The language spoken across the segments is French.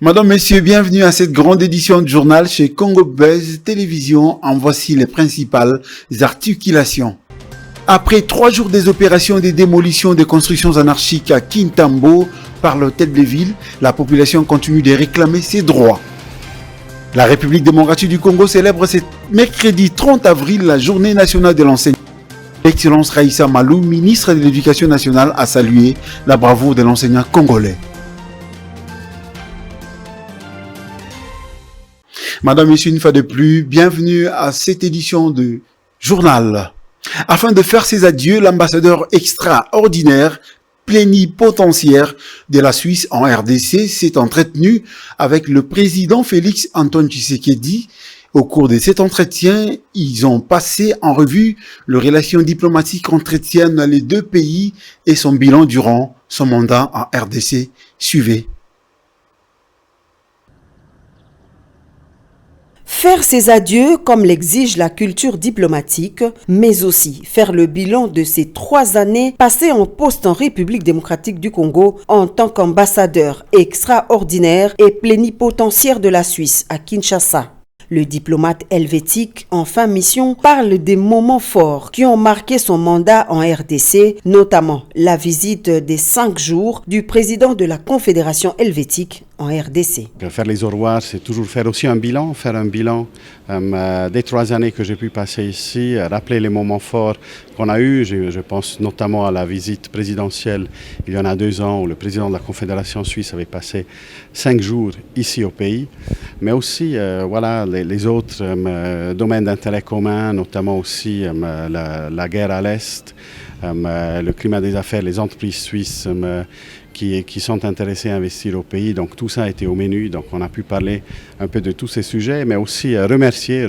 Madame, Messieurs, bienvenue à cette grande édition du journal chez Congo Buzz Télévision. En voici les principales articulations. Après 3 jours des opérations de démolition des constructions anarchiques à Kintambo par l'hôtel de ville, la population continue de réclamer ses droits. La République démocratique du Congo célèbre ce mercredi 30 avril la journée nationale de l'enseignement. L'excellence Raïssa Malou, ministre de l'Éducation nationale, a salué la bravoure de l'enseignant congolais. Madame, Messieurs, une fois de plus, bienvenue à cette édition de journal. Afin de faire ses adieux, l'ambassadeur extraordinaire plénipotentiaire de la Suisse en RDC s'est entretenu avec le président Félix Antoine Tshisekedi. Au cours de cet entretien, ils ont passé en revue les relations diplomatiques qu'entretiennent les deux pays et son bilan durant son mandat en RDC. Suivez. Faire ses adieux comme l'exige la culture diplomatique, mais aussi faire le bilan de ces 3 années passées en poste en République démocratique du Congo en tant qu'ambassadeur extraordinaire et plénipotentiaire de la Suisse à Kinshasa. Le diplomate helvétique en fin mission parle des moments forts qui ont marqué son mandat en RDC, notamment la visite des 5 jours du président de la Confédération helvétique en RDC. Faire les au revoir, c'est toujours faire aussi un bilan, des 3 années que j'ai pu passer ici, rappeler les moments forts qu'on a eus. Je pense notamment à la visite présidentielle il y en a 2 ans où le président de la Confédération suisse avait passé 5 jours ici au pays, mais aussi les autres domaines d'intérêt commun, notamment aussi la guerre à l'Est, le climat des affaires, les entreprises suisses qui sont intéressés à investir au pays. Donc tout ça a été au menu, donc on a pu parler un peu de tous ces sujets, mais aussi remercier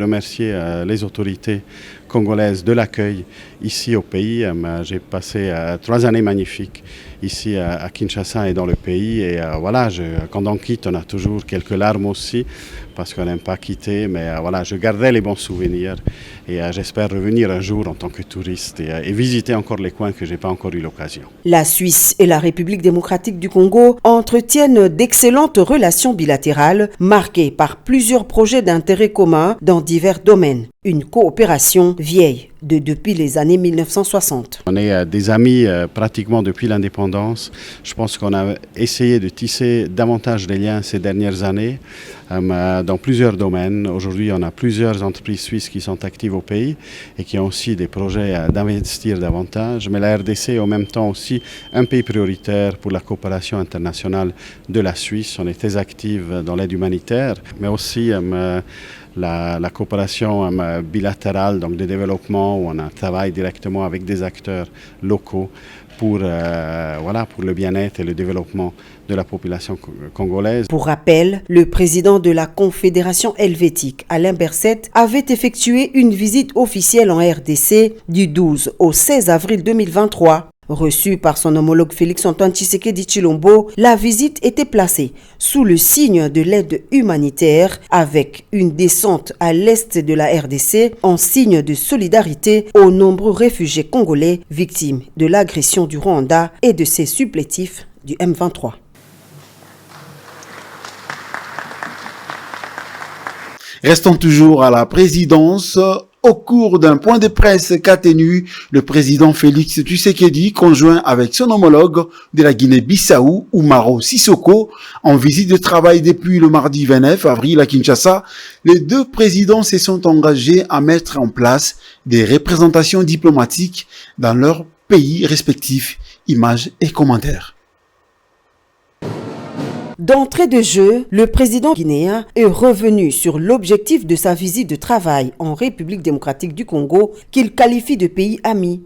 les autorités congolaises de l'accueil ici au pays. J'ai passé 3 années magnifiques ici à Kinshasa et dans le pays, et quand on quitte, on a toujours quelques larmes aussi, parce qu'on n'aime pas quitter, mais je garderai les bons souvenirs, et j'espère revenir un jour en tant que touriste et visiter encore les coins que je n'ai pas encore eu l'occasion. La Suisse et la République démocratique du Congo entretiennent d'excellentes relations bilatérales marquées par plusieurs projets d'intérêt commun dans divers domaines. Une coopération vieille depuis les années 1960. On est des amis pratiquement depuis l'indépendance. Je pense qu'on a essayé de tisser davantage des liens ces dernières années dans plusieurs domaines. Aujourd'hui, on a plusieurs entreprises suisses qui sont actives au pays et qui ont aussi des projets d'investir davantage. Mais la RDC est en même temps aussi un pays prioritaire pour la coopération internationale de la Suisse. On est très active dans l'aide humanitaire, mais aussi la coopération bilatérale, donc de développement, où on travaille directement avec des acteurs locaux pour le bien-être et le développement de la population congolaise. Pour rappel, le président de la Confédération helvétique, Alain Berset, avait effectué une visite officielle en RDC du 12 au 16 avril 2023. Reçu par son homologue Félix Antoine Tshisekedi Tshilombo, la visite était placée sous le signe de l'aide humanitaire avec une descente à l'est de la RDC en signe de solidarité aux nombreux réfugiés congolais victimes de l'agression du Rwanda et de ses supplétifs du M23. Restons toujours à la présidence. Au cours d'un point de presse qu'a tenu le président Félix Tshisekedi, conjoint avec son homologue de la Guinée-Bissau, Umaro Sissoko, en visite de travail depuis le mardi 29 avril à Kinshasa, les 2 présidents se sont engagés à mettre en place des représentations diplomatiques dans leurs pays respectifs. Images et commentaires. D'entrée de jeu, le président guinéen est revenu sur l'objectif de sa visite de travail en République démocratique du Congo qu'il qualifie de pays ami.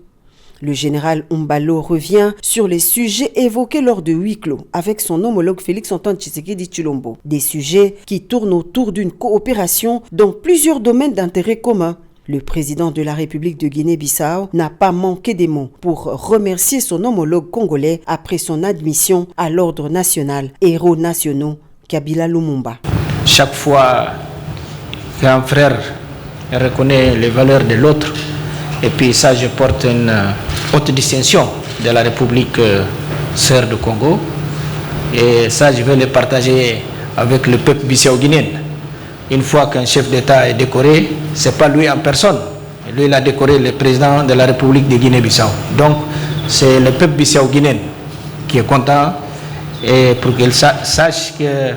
Le général Umbalo revient sur les sujets évoqués lors de huis clos avec son homologue Félix Antoine Tshisekedi Tshilombo. Des sujets qui tournent autour d'une coopération dans plusieurs domaines d'intérêt commun. Le président de la République de Guinée-Bissau n'a pas manqué des mots pour remercier son homologue congolais après son admission à l'ordre national Héros nationaux Kabila Lumumba. Chaque fois qu'un frère reconnaît les valeurs de l'autre, et puis ça je porte une haute distinction de la République sœur du Congo, et ça je vais le partager avec le peuple bissau-guinéen. Une fois qu'un chef d'État est décoré, ce n'est pas lui en personne. Lui, il a décoré le président de la République de Guinée-Bissau. Donc, c'est le peuple bissau-guinéen qui est content et pour qu'il sache que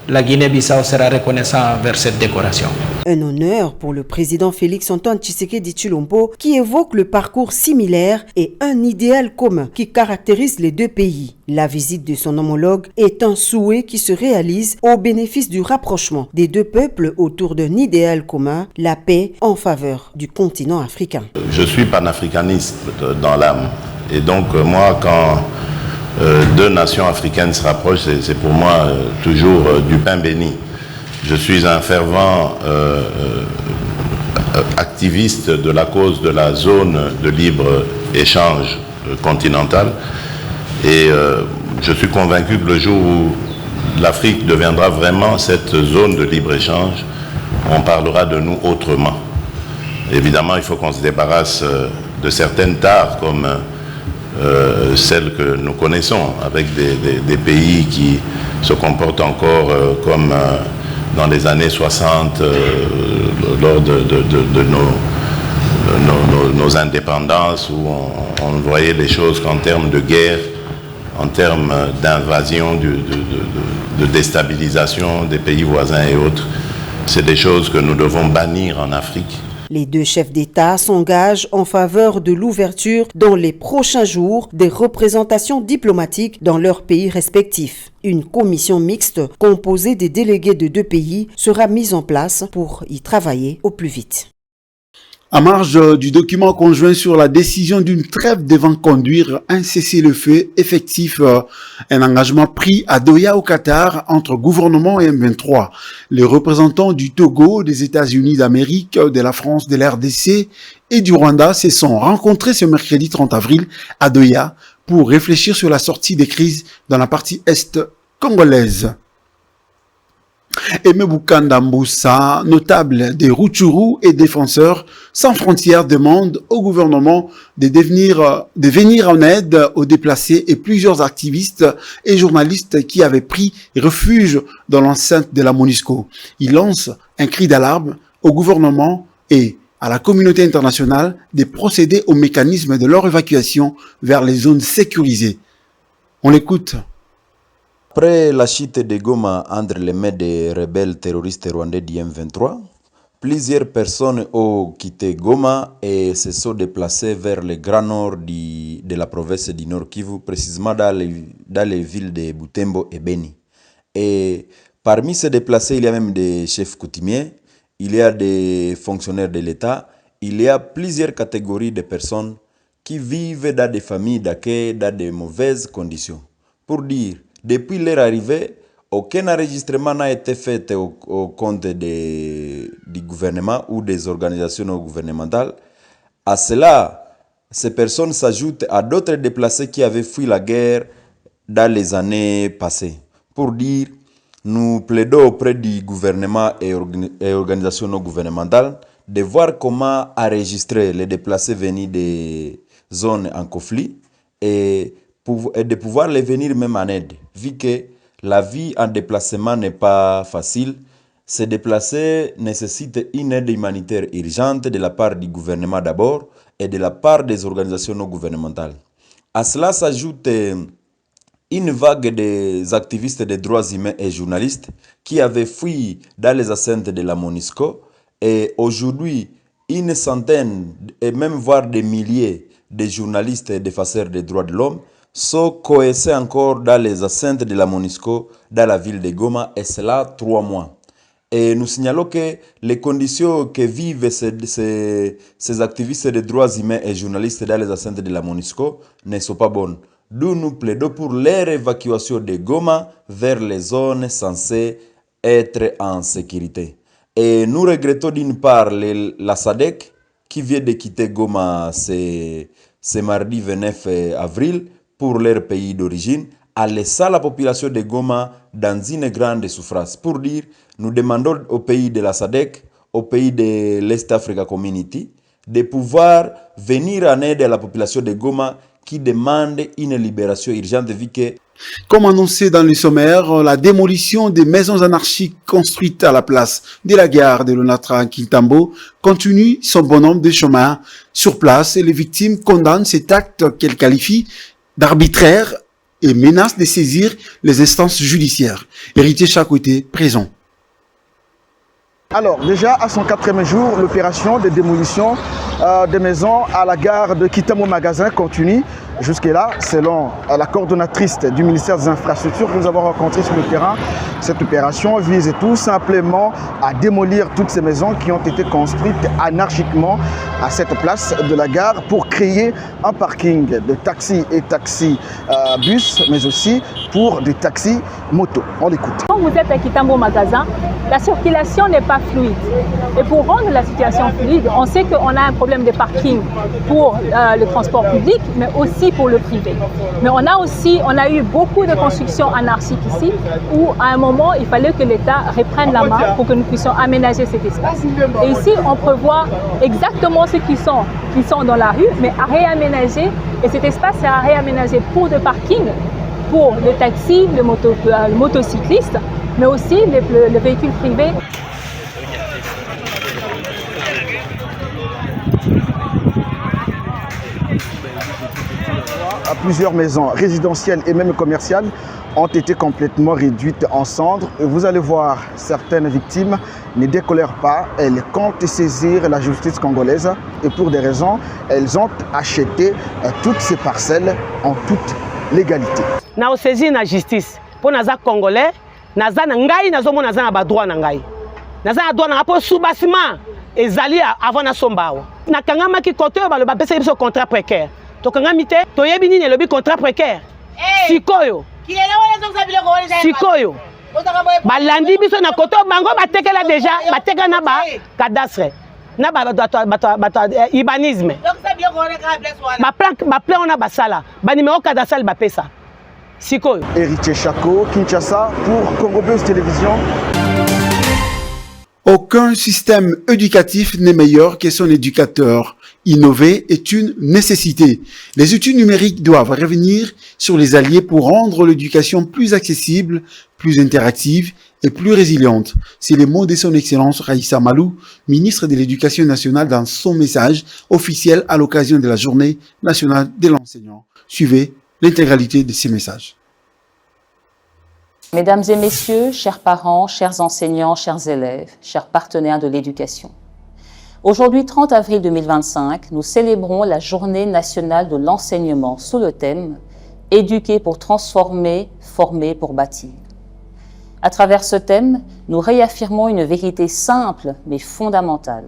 la Guinée-Bissau sera reconnaissant envers cette décoration. Un honneur pour le président Félix Antoine Tshisekedi Tshilombo qui évoque le parcours similaire et un idéal commun qui caractérise les deux pays. La visite de son homologue est un souhait qui se réalise au bénéfice du rapprochement des deux peuples autour d'un idéal commun, la paix en faveur du continent africain. Je suis panafricaniste dans l'âme et donc moi quand deux nations africaines se rapprochent, c'est pour moi toujours du pain béni. Je suis un fervent activiste de la cause de la zone de libre-échange continentale et je suis convaincu que le jour où l'Afrique deviendra vraiment cette zone de libre-échange, on parlera de nous autrement. Évidemment, il faut qu'on se débarrasse de certaines tares comme celles que nous connaissons, avec des pays qui se comportent encore comme dans les années 60, lors de nos indépendances, où on voyait les choses qu'en termes de guerre, en termes d'invasion, de déstabilisation des pays voisins et autres. C'est des choses que nous devons bannir en Afrique. Les deux chefs d'État s'engagent en faveur de l'ouverture dans les prochains jours des représentations diplomatiques dans leurs pays respectifs. Une commission mixte composée des délégués de deux pays sera mise en place pour y travailler au plus vite. À marge du document conjoint sur la décision d'une trêve devant conduire un cessez-le-feu effectif, un engagement pris à Doha au Qatar entre gouvernement et M23. Les représentants du Togo, des États-Unis d'Amérique, de la France, de l'RDC et du Rwanda se sont rencontrés ce mercredi 30 avril à Doha pour réfléchir sur la sortie des crises dans la partie est congolaise. Aimé Boukanda Mboussa, notable des Rutshuru et défenseur sans frontières, demande au gouvernement de venir en aide aux déplacés et plusieurs activistes et journalistes qui avaient pris refuge dans l'enceinte de la MONUSCO. Il lance un cri d'alarme au gouvernement et à la communauté internationale de procéder au mécanisme de leur évacuation vers les zones sécurisées. On l'écoute. Après la chute de Goma entre les mains des rebelles terroristes rwandais du M23, plusieurs personnes ont quitté Goma et se sont déplacées vers le grand nord de la province du Nord Kivu, précisément dans les villes de Butembo et Beni. Et parmi ces déplacés, il y a même des chefs coutumiers, il y a des fonctionnaires de l'État, il y a plusieurs catégories de personnes qui vivent dans des familles d'accueil, dans de mauvaises conditions. Pour dire, depuis leur arrivée, aucun enregistrement n'a été fait au compte du gouvernement ou des organisations non gouvernementales. À cela, ces personnes s'ajoutent à d'autres déplacés qui avaient fui la guerre dans les années passées. Pour dire, nous plaidons auprès du gouvernement et organisations non gouvernementales de voir comment enregistrer les déplacés venus des zones en conflit et de pouvoir les venir même en aide, vu que la vie en déplacement n'est pas facile. Se déplacer nécessite une aide humanitaire urgente de la part du gouvernement d'abord et de la part des organisations non gouvernementales. À cela s'ajoute une vague des activistes des droits humains et journalistes qui avaient fui dans les enceintes de la MONUSCO et aujourd'hui une centaine et même voire des milliers de journalistes et défenseurs des droits de l'homme sont coincés encore dans les enceintes de la MONUSCO dans la ville de Goma et cela 3 mois. Et nous signalons que les conditions que vivent ces activistes des droits humains et journalistes dans les enceintes de la MONUSCO ne sont pas bonnes. D'où nous plaidons pour leur évacuation de Goma vers les zones censées être en sécurité. Et nous regrettons d'une part la SADC qui vient de quitter Goma ce mardi 29 avril pour leur pays d'origine, en laissant la population de Goma dans une grande souffrance. Pour dire, nous demandons au pays de la SADC, au pays de l'East Africa Community, de pouvoir venir en aide à la population de Goma qui demande une libération urgente vu que Comme annoncé dans le sommaire, la démolition des maisons anarchiques construites à la place de la gare de Lonatra Kintambo continue son bonhomme de chemin sur place et les victimes condamnent cet acte qu'elles qualifient d'arbitraire et menacent de saisir les instances judiciaires. Héritier Chakoté, présent. Alors, déjà à son 4e jour, l'opération de démolition des maisons à la gare de Kitamo Magasin continue. Jusque-là, selon la coordonnatrice du ministère des Infrastructures que nous avons rencontrée sur le terrain, cette opération vise tout simplement à démolir toutes ces maisons qui ont été construites anarchiquement à cette place de la gare pour créer un parking de taxis et taxis-bus, mais aussi pour des taxis moto. On l'écoute. Quand vous êtes à Kitamo Magasin, la circulation n'est pas fluide. Et pour rendre la situation fluide, on sait qu'on a un problème de parking pour le transport public, mais aussi pour le privé. Mais on a eu beaucoup de constructions anarchiques ici, où à un moment, il fallait que l'État reprenne la main pour que nous puissions aménager cet espace. Et ici, on prévoit exactement ceux qui sont dans la rue, mais à réaménager. Et cet espace sera réaménagé pour des parkings, pour les taxis, les motocyclistes, mais aussi les véhicules privés. Plusieurs maisons résidentielles et même commerciales ont été complètement réduites en cendres. Et vous allez voir, certaines victimes ne décolèrent pas. Elles comptent saisir la justice congolaise et pour des raisons, elles ont acheté toutes ces parcelles en toute légalité. Na saisir la justice pour les Congolais, naza na ngai nazomona naza na ba droit na ngai. Naza na droit na po sous-bassement ezali avant na sombao. Na kangama ki côté ba le ba pesa biso contrat précaire. To kangami te to yebi nini lobi contrat précaire. Sikoyo. Sikoyo. Balandi biso na côté bango batekela déjà bateka na ba cadastre. Na ba ibanisme. Ba plan on a basala. Ba numéro cadastral ba pesa. Sikoyo. Héritier Chako, Kinshasa pour Congo Buzz Télévision. Aucun système éducatif n'est meilleur que son éducateur. Innover est une nécessité. Les outils numériques doivent revenir sur les alliés pour rendre l'éducation plus accessible, plus interactive et plus résiliente. C'est les mots de son Excellence Raïssa Malou, ministre de l'Éducation nationale dans son message officiel à l'occasion de la Journée nationale de l'enseignant. Suivez l'intégralité de ces messages. Mesdames et messieurs, chers parents, chers enseignants, chers élèves, chers partenaires de l'éducation. Aujourd'hui, 30 avril 2025, nous célébrons la Journée nationale de l'enseignement sous le thème « Éduquer pour transformer, former pour bâtir ». À travers ce thème, nous réaffirmons une vérité simple mais fondamentale.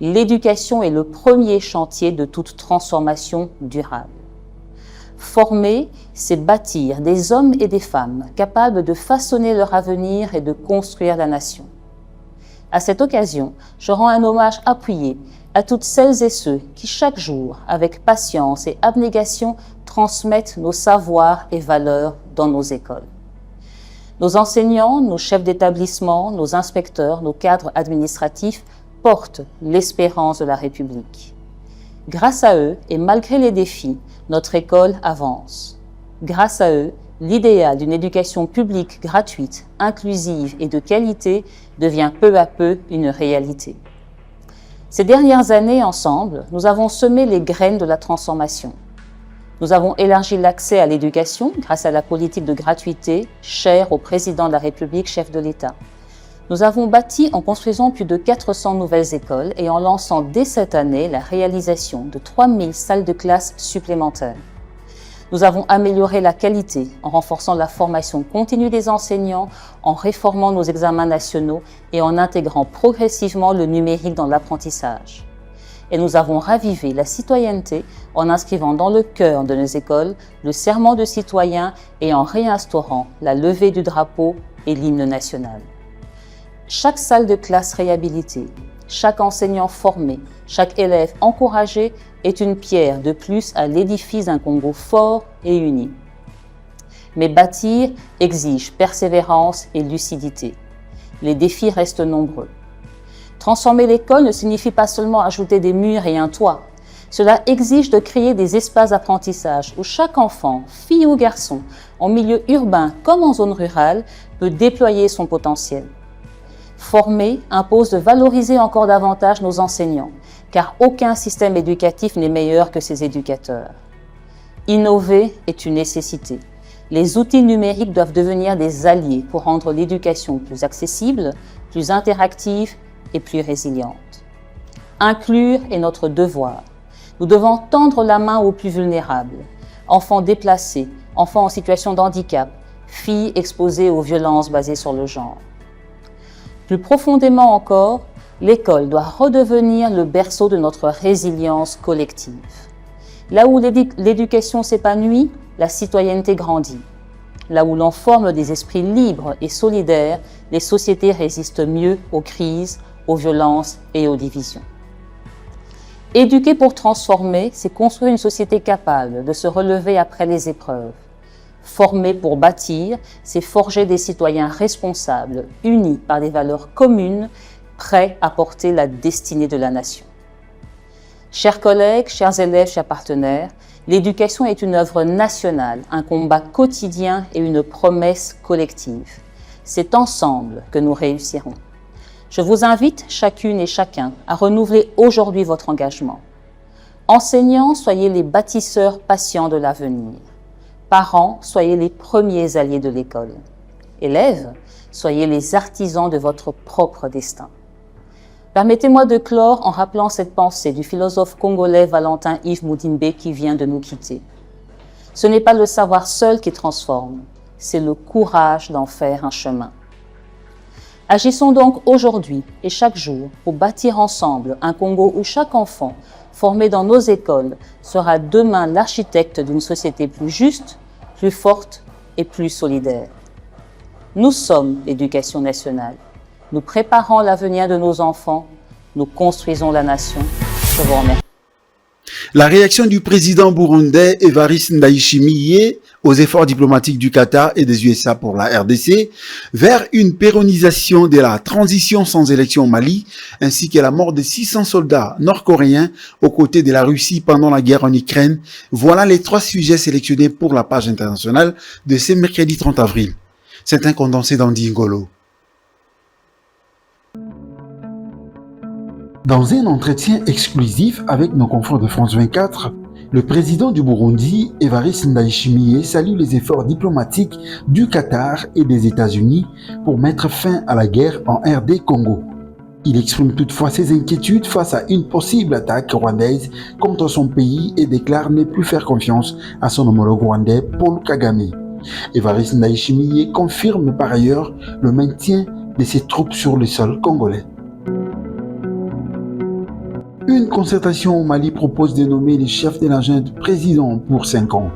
L'éducation est le premier chantier de toute transformation durable. Former, c'est bâtir des hommes et des femmes capables de façonner leur avenir et de construire la nation. À cette occasion, je rends un hommage appuyé à toutes celles et ceux qui chaque jour, avec patience et abnégation, transmettent nos savoirs et valeurs dans nos écoles. Nos enseignants, nos chefs d'établissement, nos inspecteurs, nos cadres administratifs portent l'espérance de la République. Grâce à eux, et malgré les défis, notre école avance. Grâce à eux, l'idéal d'une éducation publique gratuite, inclusive et de qualité devient peu à peu une réalité. Ces dernières années, ensemble, nous avons semé les graines de la transformation. Nous avons élargi l'accès à l'éducation grâce à la politique de gratuité chère au président de la République, chef de l'État. Nous avons bâti en construisant plus de 400 nouvelles écoles et en lançant dès cette année la réalisation de 3000 salles de classe supplémentaires. Nous avons amélioré la qualité en renforçant la formation continue des enseignants, en réformant nos examens nationaux et en intégrant progressivement le numérique dans l'apprentissage. Et nous avons ravivé la citoyenneté en inscrivant dans le cœur de nos écoles le serment de citoyen et en réinstaurant la levée du drapeau et l'hymne national. Chaque salle de classe réhabilitée, chaque enseignant formé, chaque élève encouragé est une pierre de plus à l'édifice d'un Congo fort et uni. Mais bâtir exige persévérance et lucidité. Les défis restent nombreux. Transformer l'école ne signifie pas seulement ajouter des murs et un toit. Cela exige de créer des espaces d'apprentissage où chaque enfant, fille ou garçon, en milieu urbain comme en zone rurale, peut déployer son potentiel. Former impose de valoriser encore davantage nos enseignants, car aucun système éducatif n'est meilleur que ses éducateurs. Innover est une nécessité. Les outils numériques doivent devenir des alliés pour rendre l'éducation plus accessible, plus interactive et plus résiliente. Inclure est notre devoir. Nous devons tendre la main aux plus vulnérables, enfants déplacés, enfants en situation de handicap, filles exposées aux violences basées sur le genre. Plus profondément encore, l'école doit redevenir le berceau de notre résilience collective. Là où l'éducation s'épanouit, la citoyenneté grandit. Là où l'on forme des esprits libres et solidaires, les sociétés résistent mieux aux crises, aux violences et aux divisions. Éduquer pour transformer, c'est construire une société capable de se relever après les épreuves. Former pour bâtir, c'est forger des citoyens responsables, unis par des valeurs communes, prêts à porter la destinée de la nation. Chers collègues, chers élèves, chers partenaires, l'éducation est une œuvre nationale, un combat quotidien et une promesse collective. C'est ensemble que nous réussirons. Je vous invite, chacune et chacun, à renouveler aujourd'hui votre engagement. Enseignants, soyez les bâtisseurs patients de l'avenir. Parents, soyez les premiers alliés de l'école. Élèves, soyez les artisans de votre propre destin. Permettez-moi de clore en rappelant cette pensée du philosophe congolais Valentin Yves Mudimbe qui vient de nous quitter. Ce n'est pas le savoir seul qui transforme, c'est le courage d'en faire un chemin. Agissons donc aujourd'hui et chaque jour pour bâtir ensemble un Congo où chaque enfant formé dans nos écoles sera demain l'architecte d'une société plus juste, plus forte et plus solidaire. Nous sommes l'éducation nationale. Nous préparons l'avenir de nos enfants. Nous construisons la nation. Je vous remercie. La réaction du président burundais Evariste Ndayishimiye aux efforts diplomatiques du Qatar et des USA pour la RDC vers une pérennisation de la transition sans élection au Mali, ainsi que la mort de 600 soldats nord-coréens aux côtés de la Russie pendant la guerre en Ukraine. Voilà les 3 sujets sélectionnés pour la page internationale de ce mercredi 30 avril. C'est un condensé d'Andy Ngolo. Dans un entretien exclusif avec nos confrères de France 24, le président du Burundi, Evariste Ndayishimiye, salue les efforts diplomatiques du Qatar et des États-Unis pour mettre fin à la guerre en RD Congo. Il exprime toutefois ses inquiétudes face à une possible attaque rwandaise contre son pays et déclare ne plus faire confiance à son homologue rwandais Paul Kagame. Evariste Ndayishimiye confirme par ailleurs le maintien de ses troupes sur le sol congolais. Une concertation au Mali propose de nommer les chefs de la junte président pour 5 ans.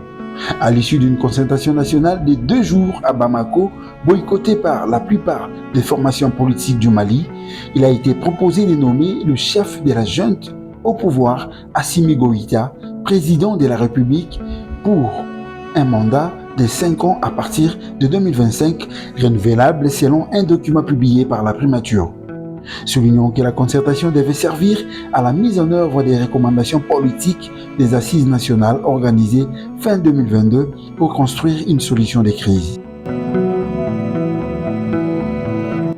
À l'issue d'une concertation nationale de 2 jours à Bamako, boycottée par la plupart des formations politiques du Mali, il a été proposé de nommer le chef de la junte au pouvoir, Assimi Goïta, président de la République, pour un mandat de 5 ans à partir de 2025, renouvelable selon un document publié par la primature. Soulignons que la concertation devait servir à la mise en œuvre des recommandations politiques des assises nationales organisées fin 2022 pour construire une solution des crises.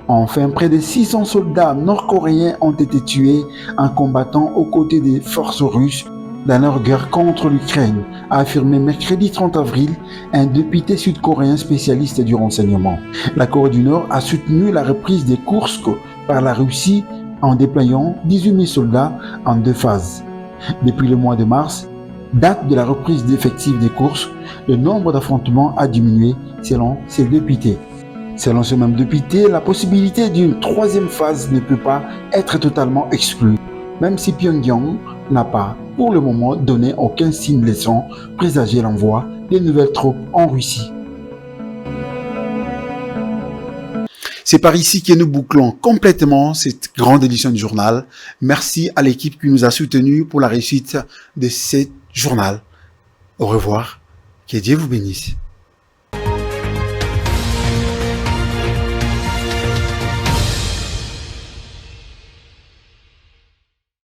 Enfin, près de 600 soldats nord-coréens ont été tués en combattant aux côtés des forces russes dans leur guerre contre l'Ukraine, a affirmé mercredi 30 avril un député sud-coréen spécialiste du renseignement. La Corée du Nord a soutenu la reprise des Kursk par la Russie en déployant 18 000 soldats en 2 phases. Depuis le mois de mars, date de la reprise d'effectifs des Kursk, le nombre d'affrontements a diminué selon ces députés. Selon ce même député, la possibilité d'une 3e phase ne peut pas être totalement exclue, même si Pyongyang n'a pas, pour le moment, donné aucun signe laissant présager l'envoi des nouvelles troupes en Russie. C'est par ici que nous bouclons complètement cette grande édition du journal. Merci à l'équipe qui nous a soutenus pour la réussite de ce journal. Au revoir. Que Dieu vous bénisse.